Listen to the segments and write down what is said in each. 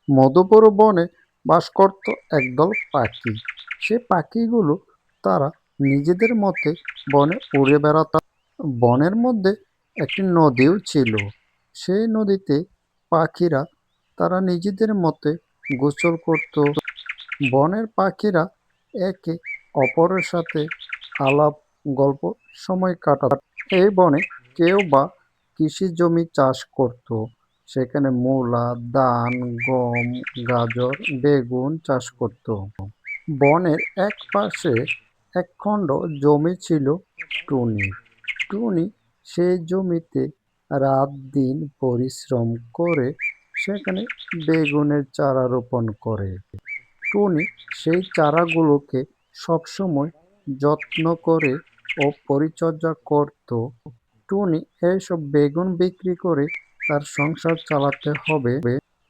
মধুপুর বনে বাস করত একদল পাখি। সে পাখিগুলো তারা নিজেদের মতে বনে উড়ে বেড়াত। বনের মধ্যে একটি নদীও ছিল। সেই নদীতে পাখিরা তারা নিজেদের মতে গোসল করত। বনের পাখিরা একে অপরের সাথে আলাপ গল্প সময় কাটাত। এই বনে কেউ বা কৃষি জমি চাষ করত। সেখানে মূলা, ধান, গম, গাজর, বেগুন চাষ করত। বনের এক পাশে একখণ্ড জমি ছিল টুনির। টুনি সেই জমিতে রাত দিন পরিশ্রম করে সেখানে বেগুনের চারা রোপণ করে। টুনি সেই চারাগুলোকে সবসময় যত্ন করে ও পরিচর্যা করত। টুনি এইসব বেগুন বিক্রি করে তার সংসার চালাতে হবে,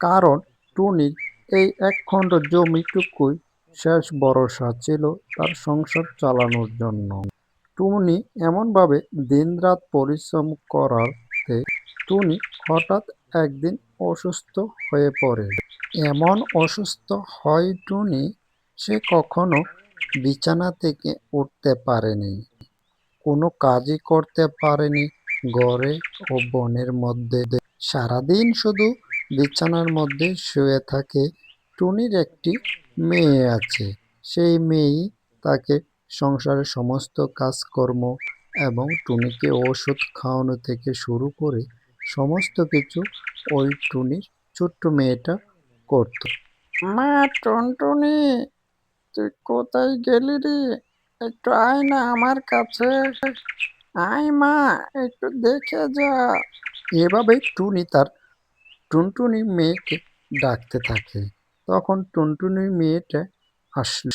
কারণ টুনির এই একখণ্ড জমিটুকুই শেষ ভরসা ছিল তার সংসার চালানোর জন্য। টুনি এমনভাবে দিনরাত পরিশ্রম করাতে টুনি হঠাৎ একদিন অসুস্থ হয়ে পড়ে। এমন অসুস্থ হয় টুনি, সে কখনো বিছানা থেকে উঠতে পারেনি, কোনো কাজই করতে পারেনি ঘরে ও বনের মধ্যে। সারাদিন শুধু বিছানার মধ্যে শুয়ে থাকে। টুনির একটি মেয়ে আছে। সেই মেয়েই তাকে সংসারের সমস্ত কাজকর্ম এবং টুনিকে ওষুধ খাওয়ানো থেকে শুরু করে সমস্ত কিছু ওই টুনির ছোট্ট মেয়েটা করত। মা, টুনটুনি, তুই কোথায় গেলি রে? একটু আয় না আমার কাছে। আয় মা, একটু দেখে যা। এভাবে টুনি তার টুনটুনি মেয়েকে ডাকতে থাকে। তখন টুনটুনি মেয়েটা আসলো।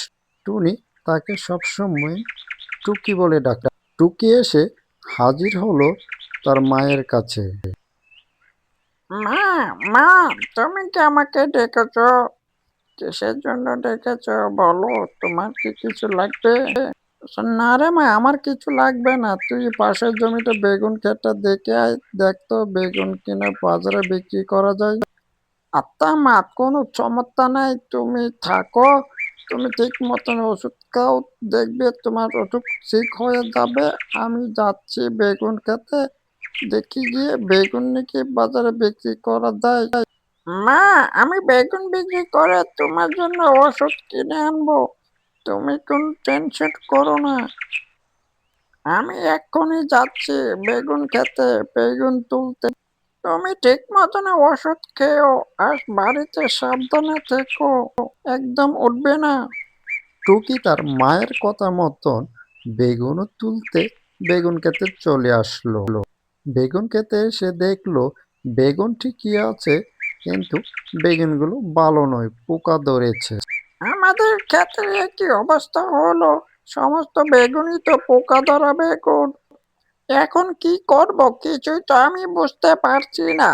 টুনি তাকে সবসময় টুকি বলে ডাকে। টুকি এসে হাজির হলো তার মায়ের কাছে। মা, মা, তুমি কি আমাকে ডেকেছো? কিসের জন্য ডেকেছো বলো, তোমার কি কিছু লাগবে? না রে মা, আমার কিছু লাগবে না। তুই পাশের জমিতে বেগুন ক্ষেতটা দেখে আয়, দেখ তো বেগুন কিনে বাজারে বিক্রি করা যায়। আত্মা মা, কোনো সমস্যা নাই, তুমি থাকো। তুমি ঠিক মতন ওষুধ খাও, দেখবে তোমার অসুখ ঠিক হয়ে যাবে। আমি যাচ্ছি বেগুন খেতে, দেখি গিয়ে বেগুন নাকি বাজারে বিক্রি করা যায়। মা, আমি বেগুন বিক্রি করে তোমার জন্য ওষুধ কিনে আনবো, তুমি কোন টেনশন করো না। আমি এক্ষুনি যাচ্ছি বেগুন খেতে, বেগুন তুলতে। তুমি ঠিক মতন ওষুধ খেও আর বাড়িতে সাবধানে থেকো, একদম উঠবে না। টুকি তার মায়ের কথা মতন বেগুন তুলতে বেগুন খেতে চলে আসলো। বেগুন খেতে এসে দেখলো বেগুন ঠিকই আছে, কিন্তু বেগুনগুলো ভালো নয়, পোকা ধরেছে। আমাদের ক্ষেতের কি অবস্থা হলো? সমস্ত বেগুনই তো পোকা ধরা বেগুন। এখন কি করব কিছুই তো আমি বুঝতে পারছি না।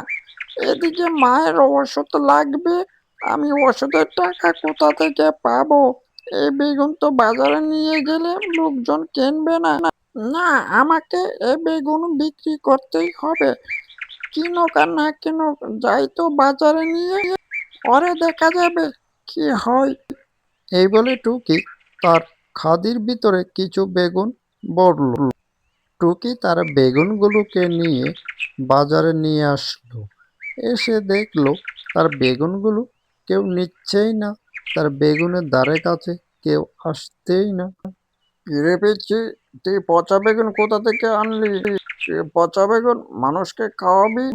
এদিকে মায়ের ওষুধ লাগবে, আমি ওষুধের টাকা কোথা থেকে পাবো? এই বেগুন তো বাজারে নিয়ে গেলে লোকজন কিনবে না। না, আমাকে এই বেগুন বিক্রি করতেই হবে। কিনুক আর না কিনুক, যাই তো বাজারে নিয়ে, পরে দেখা যাবে কি হয়। এই বলে টুকি তার খাদির ভিতরে কিছু বেগুন ভরল। টুকি তার বেগুনগুলোকে নিয়ে বাজারে নিয়ে আসলো। এসে দেখলো তার বেগুনগুলো কেউ নিচ্ছেই না, তার বেগুনের ধারে কাছে কেউ আসতেই না। কিরে পিচ্ছি, তুই পচা বেগুন কোথা থেকে আনলি? তুই পচা বেগুন মানুষকে খাওয়াবি?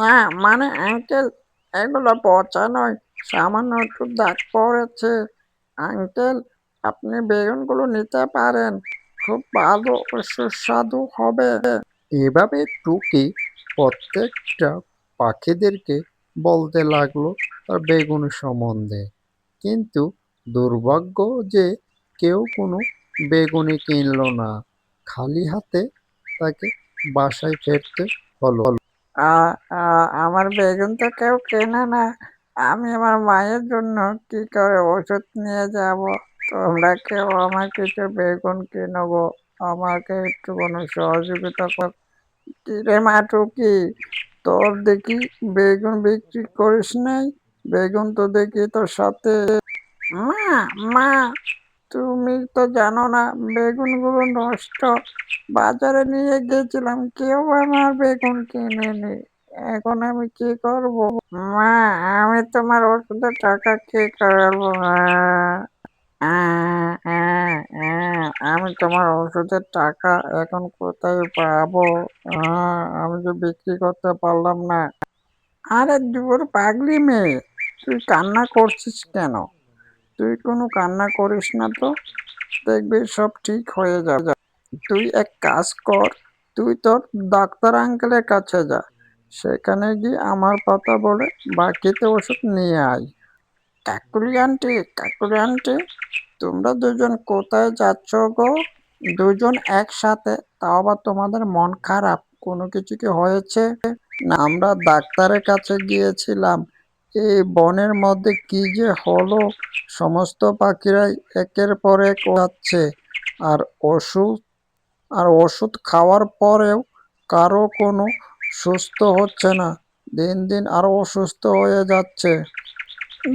না মানে আঙ্কেল, এগুলো পচা নয়, সামান্য একটু দাগ পড়েছে। আঙ্কেল, আপনি বেগুনগুলো নিতে পারেন, খুব ভালো ও সুস্বাদু হবে। এভাবে টুকি প্রত্যেকটা পাখিদেরকে বলতে লাগলো তার বেগুন সম্বন্ধে। কিন্তু দুর্ভাগ্য যে কেউ কোনো বেগুনই কিনলো না। খালি হাতে তাকে বাসায় ফিরতে হলো। আমার বেগুন তো কেউ কেনে না, আমি আমার মায়ের জন্য কি করে ওষুধ নিয়ে যাব? তোমরা কেউ আমার কিছু বেগুন কিনো গো, আমাকে একটু কোনো সহযোগিতা কর। কি রে মা টুকি, তোর দেখি বেগুন বিক্রি করিস নাই, বেগুন তো দেখি তোর সাথে। মা মা, তুমি তো জানো না বেগুনগুলো নষ্ট। বাজারে নিয়ে গেছিলাম, কেউ আমার বেগুন কিনেনি। এখন আমি কি করব? মা, আমি তোমার ওষুধের টাকা কি করবো? আমি তোমার ওষুধের টাকা এখন কোথায় পাবো? আমি তো বিক্রি করতে পারলাম না। আরে দূর পাগলি মেয়ে, তুই কান্না করছিস কেন? তুই কোনো কান্না করিস না তো, দেখবি সব ঠিক হয়ে যাবে। তুই এক কাজ কর, তুই তোর ডাক্তার আঙ্কেলের কাছে যা, সেখানে গিয়ে আমার কথা বলে বাকিতে ওষুধ নিয়ে আয়। কাকুলি আন্টি, কাকুলি আন্টি, তোমরা দুজন কোথায় যাচ্ছ গো? দুজন একসাথে, তাও আবার তোমাদের মন খারাপ, কোনো কিছু কি হয়েছে? না, আমরা ডাক্তারের কাছে গিয়েছিলাম। এই বনের মধ্যে কি যে হলো, সমস্ত পাখিরাই একের পর এক যাচ্ছে। আর ওষুধ আর ওষুধ খাওয়ার পরেও কারো কোনো সুস্থ হচ্ছে না, দিন দিন আরো অসুস্থ হয়ে যাচ্ছে।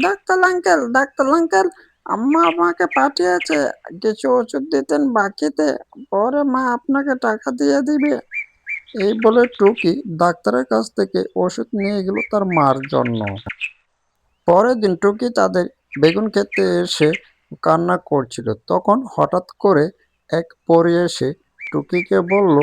ডাক্তার আঙ্কেল, ডাক্তার আঙ্কেল, আম্মা আমাকে পাঠিয়েছে কিছু ওষুধ দিতেন বাকিতে, পরে মা আপনাকে টাকা দিয়ে দিবে। এই বলে টুকি ডাক্তারের কাছ থেকে ওষুধ নিয়ে গেল তার মার জন্য। পরের দিন টুকি তাদের বেগুন খেতে এসে কান্না করছিল, তখন হঠাৎ করে এক পরী এসে টুকিকে বলল,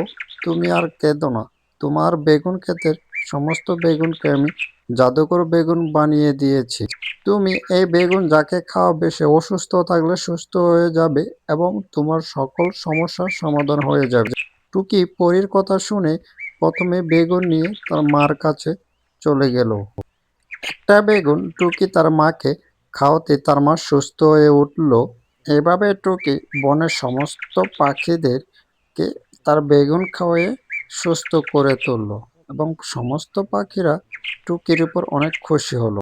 তুমি আর কেঁদো না, তোমার বেগুন ক্ষেতের সমস্ত বেগুনকে আমি জাদুকর বেগুন বানিয়ে দিয়েছি। তুমি এই বেগুন যাকে খাওয়াবে সে অসুস্থ থাকলে সুস্থ হয়ে যাবে এবং তোমার সকল সমস্যার সমাধান হয়ে যাবে। টুকি পরীর কথা শুনে প্রথমে বেগুন নিয়ে তার মার কাছে চলে গেল। একটা বেগুন টুকি তার মাকে খাওয়াতে তার মা সুস্থ হয়ে উঠল। এভাবে টুকি বনের সমস্ত পাখিদেরকে তার বেগুন খাওয়ায়ে সুস্থ করে তুলল এবং সমস্ত পাখিরা টুকির উপর অনেক খুশি হলো।